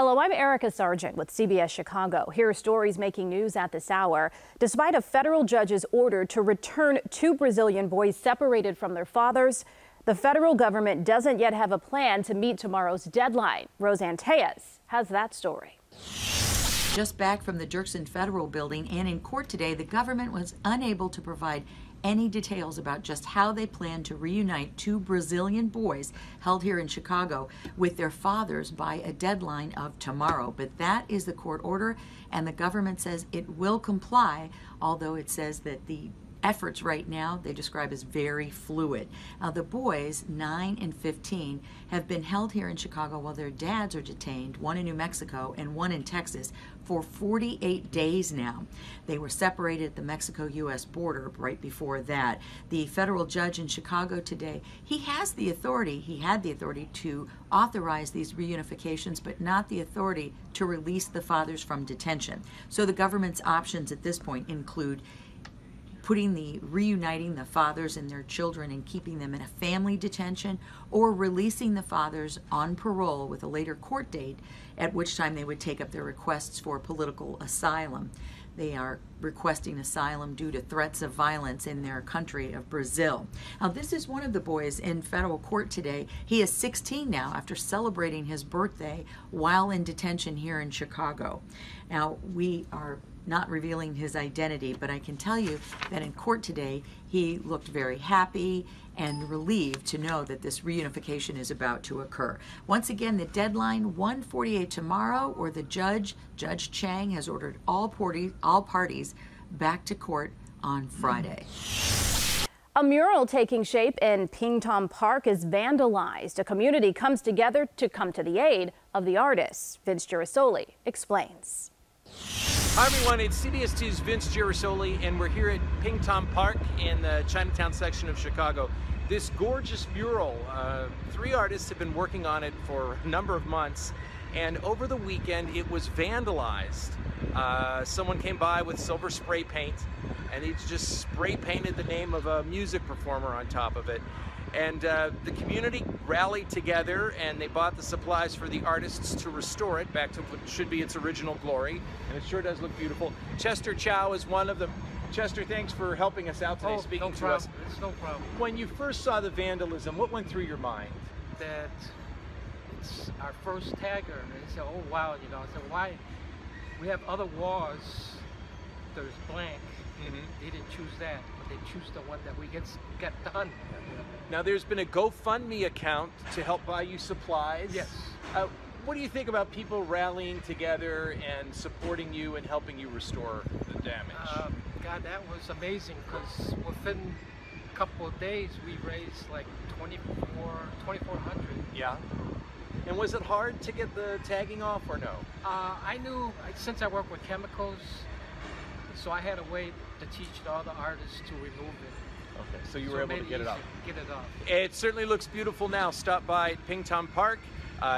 Hello, I'm Erica Sargent with CBS Chicago. Here are stories making news at this hour. Despite a federal judge's order to return two Brazilian boys separated from their fathers, the federal government doesn't yet have a plan to meet tomorrow's deadline. Roseanne Tejas has that story. Just back from the Dirksen Federal Building and in court today, the government was unable to provide any details about just how they plan to reunite two Brazilian boys held here in Chicago with their fathers by a deadline of tomorrow. But that is the court order, and the government says it will comply, although it says that the efforts right now they describe as very fluid. Now, the boys, 9 and 15, have been held here in Chicago while their dads are detained, one in New Mexico and one in Texas, for 48 days now. They were separated at the Mexico-U.S. border right before that. The federal judge in Chicago today, he had the authority to authorize these reunifications, but not the authority to release the fathers from detention. So the government's options at this point include reuniting the fathers and their children and keeping them in a family detention, or releasing the fathers on parole with a later court date, at which time they would take up their requests for political asylum. They are requesting asylum due to threats of violence in their country of Brazil. Now, this is one of the boys in federal court today. He is 16 now after celebrating his birthday while in detention here in Chicago. Now, we are not revealing his identity, but I can tell you that in court today, he looked very happy and relieved to know that this reunification is about to occur. Once again, the deadline, 1:48 tomorrow, or the Judge Chang, has ordered all parties back to court on Friday. A mural taking shape in Pingtom Park is vandalized. A community comes together to come to the aid of the artist. Vince Girasoli explains. Hi everyone, it's CBS 2's Vince Girasoli, and we're here at Pingtom Park in the Chinatown section of Chicago. This gorgeous mural, 3 artists have been working on it for a number of months, and over the weekend it was vandalized. Someone came by with silver spray paint, and he just spray painted the name of a music performer on top of it. And the community rallied together, and they bought the supplies for the artists to restore it back to what should be its original glory, and it sure does look beautiful. Chester Chow is one of them. Chester, thanks for helping us out today, speaking to us. It's no problem. When you first saw the vandalism, what went through your mind? That it's our first tagger, and they said, oh wow, you know, I said, why? We have other walls, there's blank. They didn't choose that, but they choose the one that we get done. Now, there's been a GoFundMe account to help buy you supplies. Yes. What do you think about people rallying together and supporting you and helping you restore the damage? God, that was amazing, because within a couple of days we raised like $2,400. Yeah. And was it hard to get the tagging off, or no? I knew, since I work with chemicals, so I had a way to teach the other artists to remove it. Okay, so you were able to get it off. Get it off. It certainly looks beautiful now. Stop by Pingtom Park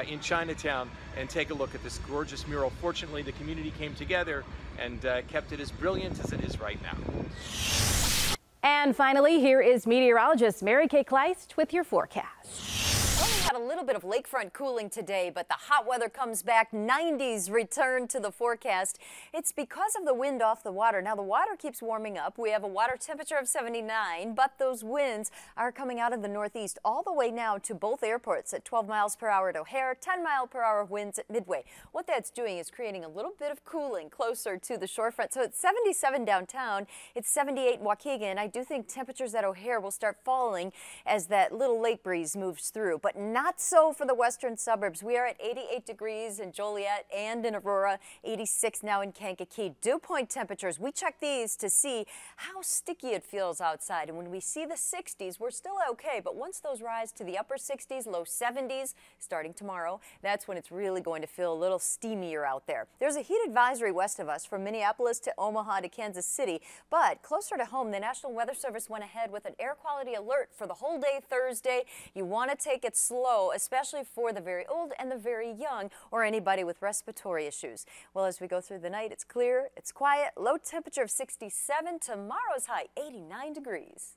in Chinatown and take a look at this gorgeous mural. Fortunately, the community came together and kept it as brilliant as it is right now. And finally, here is meteorologist Mary Kay Kleist with your forecast. Only had a little bit of lakefront cooling today, but the hot weather comes back. 90s return to the forecast. It's because of the wind off the water. Now, the water keeps warming up. We have a water temperature of 79, but those winds are coming out of the northeast all the way now to both airports at 12 miles per hour at O'Hare, 10-mile-per-hour winds at Midway. What that's doing is creating a little bit of cooling closer to the shorefront. So it's 77 downtown. It's 78 in Waukegan. I do think temperatures at O'Hare will start falling as that little lake breeze moves through, but not so for the western suburbs. We are at 88 degrees in Joliet and in Aurora, 86 now in Kankakee. Dew point temperatures, we check these to see how sticky it feels outside. And when we see the 60s, we're still okay. But once those rise to the upper 60s, low 70s, starting tomorrow, that's when it's really going to feel a little steamier out there. There's a heat advisory west of us from Minneapolis to Omaha to Kansas City. But closer to home, the National Weather Service went ahead with an air quality alert for the whole day Thursday. You want to take it slow, especially for the very old and the very young, or anybody with respiratory issues. Well, as we go through the night, it's clear, it's quiet, low temperature of 67, tomorrow's high 89 degrees.